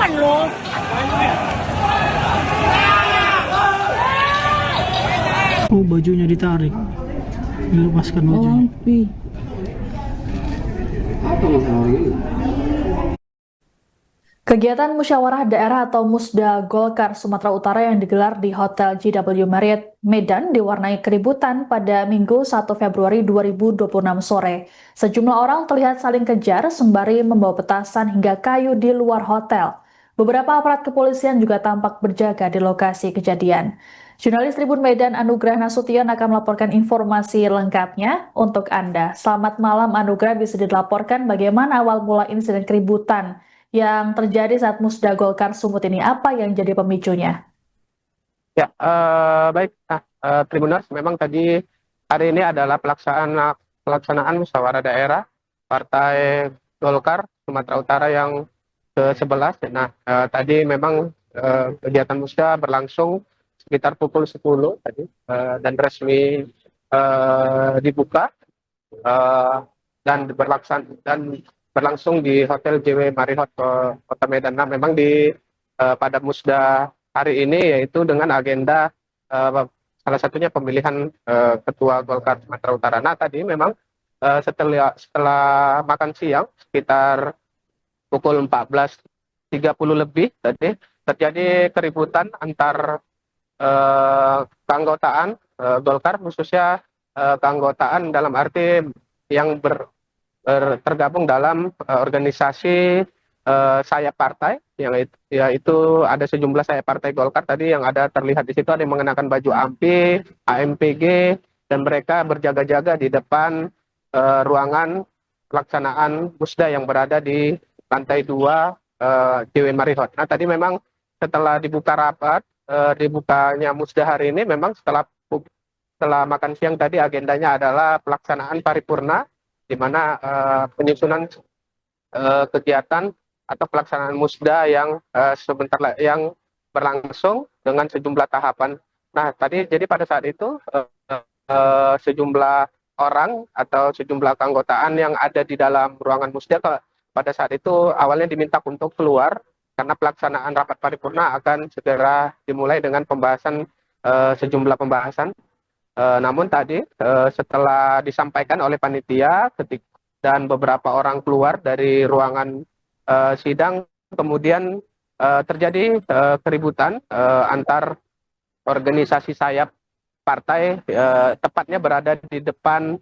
Oh, bajunya ditarik, dilepaskan bajunya. Kegiatan musyawarah daerah atau Musda Golkar Sumatera Utara yang digelar di Hotel JW Marriott Medan diwarnai keributan pada Minggu 1 Februari 2026 sore. Sejumlah orang terlihat saling kejar sembari membawa petasan hingga kayu di luar hotel. Beberapa aparat kepolisian juga tampak berjaga di lokasi kejadian. Jurnalis Tribun Medan Anugrah Nasution akan melaporkan informasi lengkapnya untuk Anda. Selamat malam Anugrah, bisa dilaporkan bagaimana awal mula insiden keributan yang terjadi saat Musda Golkar Sumut ini, apa yang jadi pemicunya? Ya, baik. Tribuners, memang tadi hari ini adalah pelaksanaan musyawarah daerah Partai Golkar Sumatera Utara yang ke-11. Nah, tadi memang kegiatan musda berlangsung sekitar pukul 10 tadi dan resmi dibuka dan berlangsung di Hotel JW Marriott Kota Medan. Nah, memang pada musda hari ini yaitu dengan agenda salah satunya pemilihan Ketua Golkar Sumatera Utara. Nah, tadi memang setelah makan siang sekitar pukul 14.30 lebih tadi terjadi keributan antar keanggotaan Golkar, khususnya keanggotaan dalam arti yang tergabung dalam organisasi sayap partai, yaitu ada sejumlah sayap partai Golkar tadi yang ada terlihat di situ, ada yang mengenakan baju AMPI, AMPG, dan mereka berjaga-jaga di depan ruangan pelaksanaan musda yang berada di lantai 2 JW Marriott. Nah, tadi memang setelah dibuka rapat, dibukanya musda hari ini, memang setelah makan siang tadi agendanya adalah pelaksanaan paripurna, di mana penyusunan kegiatan atau pelaksanaan musda yang yang berlangsung dengan sejumlah tahapan. Nah, tadi jadi pada saat itu sejumlah orang atau sejumlah keanggotaan yang ada di dalam ruangan musda pada saat itu awalnya diminta untuk keluar karena pelaksanaan rapat paripurna akan segera dimulai dengan pembahasan sejumlah pembahasan. Namun tadi setelah disampaikan oleh panitia dan beberapa orang keluar dari ruangan sidang, kemudian terjadi keributan antar organisasi sayap partai, tepatnya berada di depan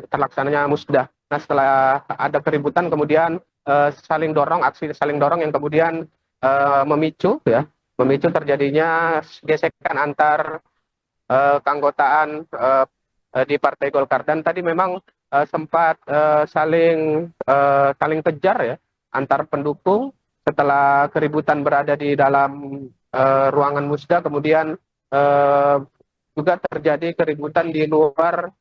terlaksananya musda. Nah, setelah ada keributan, kemudian aksi saling dorong yang kemudian memicu terjadinya gesekan antar keanggotaan di Partai Golkar. Dan tadi memang sempat saling kejar ya antar pendukung setelah keributan berada di dalam ruangan musda. Kemudian juga terjadi keributan di luar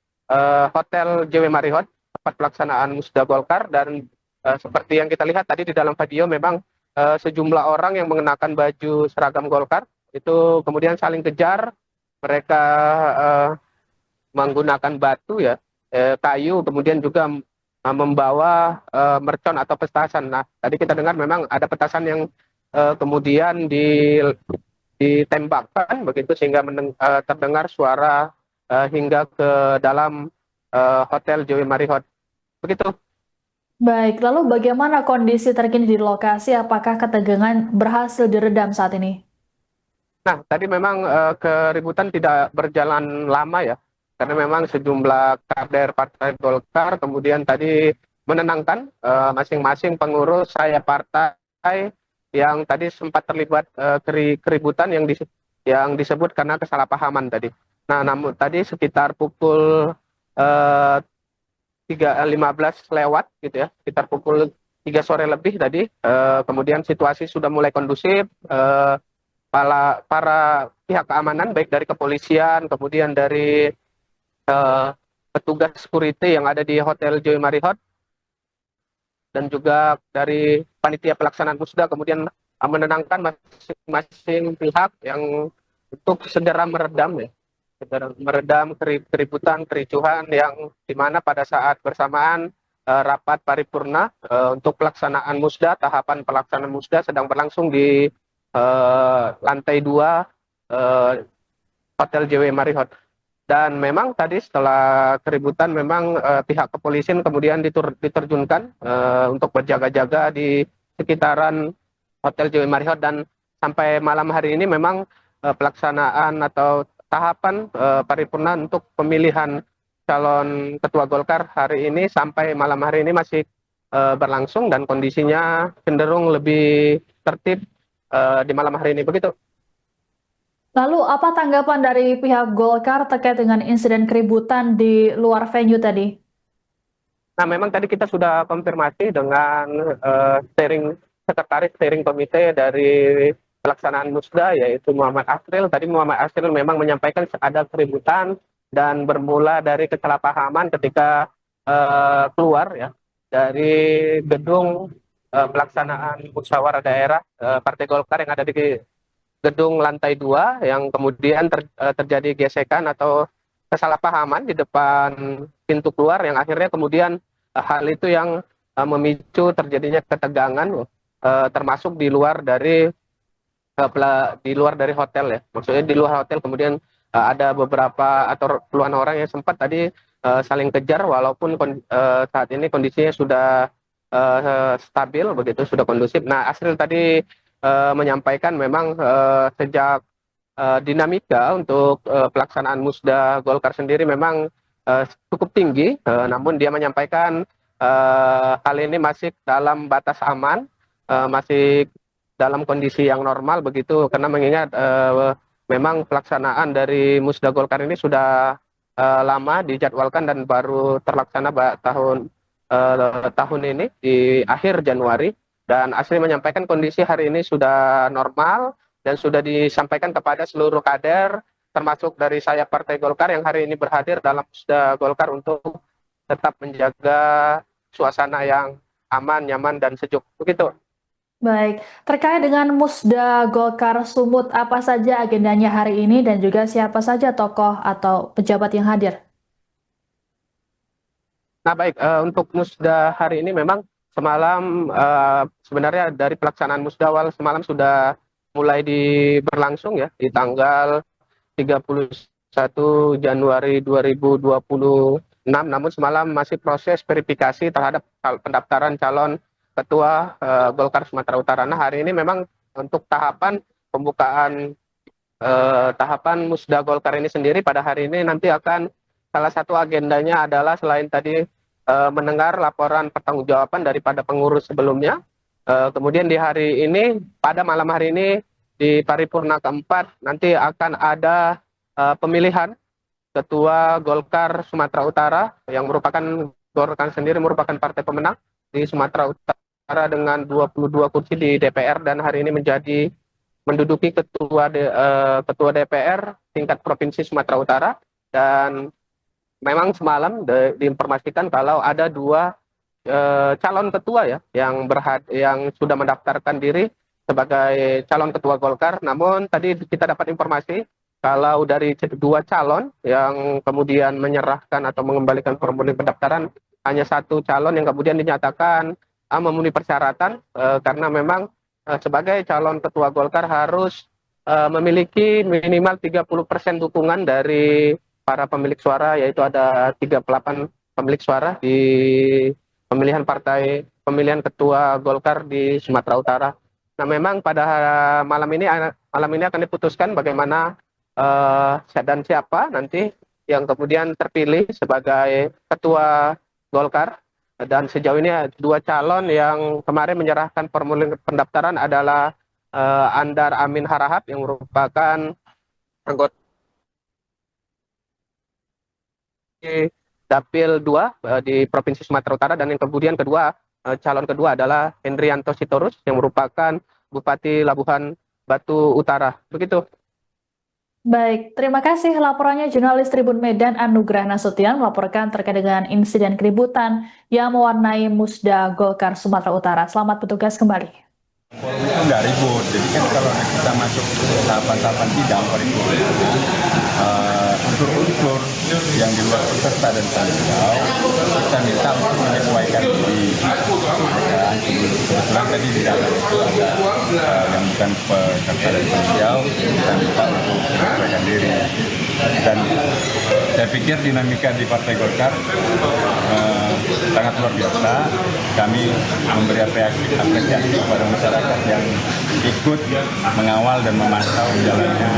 Hotel JW Marriott, tempat pelaksanaan musda Golkar. Dan seperti yang kita lihat tadi di dalam video, memang sejumlah orang yang mengenakan baju seragam Golkar itu kemudian saling kejar. Mereka menggunakan batu ya, kayu, kemudian juga membawa mercon atau petasan. Nah, tadi kita dengar memang ada petasan yang kemudian ditembakkan begitu sehingga terdengar suara hingga ke dalam Hotel JW Marriott. Begitu. Baik, lalu bagaimana kondisi terkini di lokasi? Apakah ketegangan berhasil diredam saat ini? Nah, tadi memang keributan tidak berjalan lama ya, karena memang sejumlah kader Partai Golkar kemudian tadi menenangkan masing-masing pengurus sayap partai yang tadi sempat terlibat keributan yang disebut karena kesalahpahaman tadi. Nah, namun tadi sekitar pukul 3.15 lewat gitu ya, sekitar pukul 3 sore lebih tadi, kemudian situasi sudah mulai kondusif. Para pihak keamanan baik dari kepolisian, kemudian dari petugas security yang ada di Hotel JW Marriott, dan juga dari panitia pelaksanaan musda kemudian menenangkan masing-masing pihak yang untuk segera meredam keributan, kericuhan yang dimana pada saat bersamaan rapat paripurna untuk pelaksanaan musda. Tahapan pelaksanaan musda sedang berlangsung di lantai 2 Hotel JW Marriott. Dan memang tadi setelah keributan memang pihak kepolisian kemudian diterjunkan untuk berjaga-jaga di sekitaran Hotel JW Marriott, dan sampai malam hari ini memang pelaksanaan atau tahapan paripurna untuk pemilihan calon ketua Golkar hari ini sampai malam hari ini masih berlangsung, dan kondisinya cenderung lebih tertib di malam hari ini, begitu. Lalu apa tanggapan dari pihak Golkar terkait dengan insiden keributan di luar venue tadi? Nah, memang tadi kita sudah konfirmasi dengan sekretaris steering komite dari pelaksanaan musda, yaitu Muhammad Asril. Tadi Muhammad Asril memang menyampaikan ada keributan dan bermula dari kesalahpahaman ketika keluar ya dari gedung pelaksanaan musyawarah daerah Partai Golkar yang ada di gedung lantai 2, yang kemudian terjadi gesekan atau kesalahpahaman di depan pintu keluar, yang akhirnya kemudian hal itu yang memicu terjadinya ketegangan termasuk di luar dari hotel ya. Maksudnya di luar hotel kemudian ada beberapa atau puluhan orang yang sempat tadi saling kejar, walaupun saat ini kondisinya sudah stabil begitu, sudah kondusif. Nah, Asril tadi menyampaikan memang sejak dinamika untuk pelaksanaan musda Golkar sendiri memang cukup tinggi, namun dia menyampaikan hal ini masih dalam batas aman, masih dalam kondisi yang normal begitu, karena mengingat memang pelaksanaan dari musda Golkar ini sudah lama dijadwalkan dan baru terlaksana tahun ini di akhir Januari. Dan Asri menyampaikan kondisi hari ini sudah normal dan sudah disampaikan kepada seluruh kader, termasuk dari sayap Partai Golkar yang hari ini berhadir dalam musda Golkar untuk tetap menjaga suasana yang aman, nyaman, dan sejuk. Begitu. Baik, terkait dengan musda Golkar Sumut, apa saja agendanya hari ini dan juga siapa saja tokoh atau pejabat yang hadir? Nah, baik, untuk musda hari ini memang semalam sebenarnya dari pelaksanaan musdawal semalam sudah mulai berlangsung ya di tanggal 31 Januari 2026, namun semalam masih proses verifikasi terhadap pendaftaran calon ketua Golkar Sumatera Utara. Nah, hari ini memang untuk tahapan pembukaan tahapan musda Golkar ini sendiri pada hari ini nanti akan salah satu agendanya adalah selain tadi mendengar laporan pertanggungjawaban daripada pengurus sebelumnya. Kemudian di hari ini, pada malam hari ini di paripurna keempat nanti akan ada pemilihan ketua Golkar Sumatera Utara yang merupakan Golkar sendiri merupakan partai pemenang di Sumatera Utara dengan 22 kursi di DPR, dan hari ini menduduki ketua DPR tingkat provinsi Sumatera Utara. Dan memang semalam diinformasikan kalau ada dua calon ketua ya yang sudah mendaftarkan diri sebagai calon ketua Golkar. Namun tadi kita dapat informasi kalau dari dua calon yang kemudian menyerahkan atau mengembalikan formulir pendaftaran, hanya satu calon yang kemudian dinyatakan memenuhi persyaratan karena memang sebagai calon ketua Golkar harus memiliki minimal 30% dukungan dari para pemilik suara, yaitu ada 38 pemilik suara di pemilihan ketua Golkar di Sumatera Utara. Nah, memang pada malam ini akan diputuskan bagaimana dan siapa nanti yang kemudian terpilih sebagai ketua Golkar. Dan sejauh ini dua calon yang kemarin menyerahkan formulir pendaftaran adalah Andar Amin Harahap yang merupakan anggota Dapil 2 di Provinsi Sumatera Utara, dan yang kemudian calon kedua adalah Hendrianto Sitorus yang merupakan Bupati Labuhan Batu Utara. Begitu. Baik, terima kasih laporannya jurnalis Tribun Medan Anugrah Nasution melaporkan terkait dengan insiden keributan yang mewarnai musda Golkar Sumatera Utara. Selamat bertugas kembali. Forum itu nggak ribut, jadi kan kalau kita masuk tahapan-tahapan sidang paripurna, unsur-unsur yang di luar peserta dan panitia kita minta untuk menyesuaikan diri. Dan kebetulan tadi di dalam itu ada yang bukan peserta dan panitia, kita minta untuk menyesuaikan diri. Dan saya pikir dinamika di Partai Golkar sangat luar biasa. Kami memberi apresiasi kepada masyarakat yang ikut mengawal dan memantau jalannya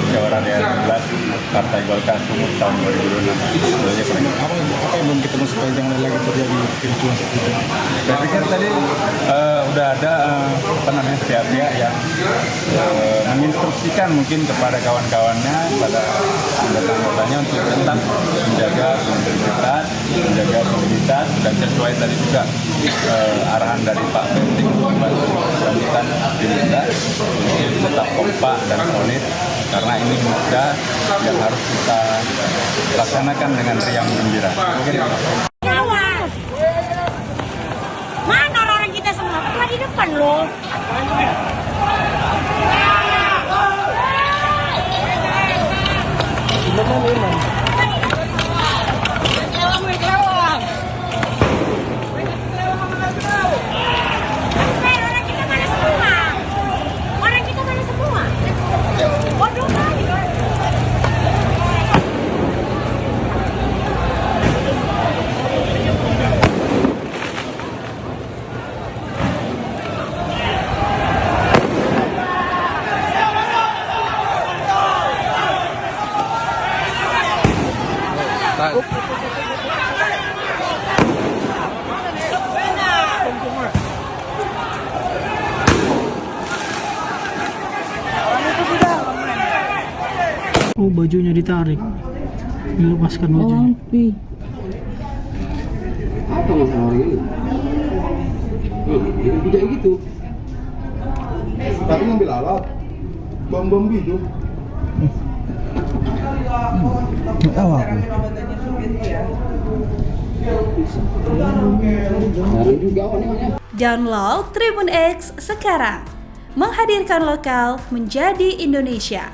musyawarah daerah 11 Partai Golkar Sumut tahun 2006. Apa yang belum ketemu supaya jangan lagi terjadi kericuan seperti itu? Saya pikir tadi udah ada pihak-pihak yang menginstruksikan mungkin kepada kawan-kawannya, pada anggota-anggotanya untuk tetap menjaga integritas, menjaga soliditas, dan sesuai tadi juga arahan dari Pak Penting lanjutan diminta tetap kompak dan solid, karena ini mudah yang harus kita laksanakan dengan riang gembira. Mana orang kita semua? Ketua di depan loh. Oh, bajunya ditarik, dilepaskan bajunya. Apa masalah orang ini? Ini bijak gitu. Tapi ngambil alat, bom gitu. Nggak tahu aku. Download Tribun X sekarang, menghadirkan lokal menjadi Indonesia.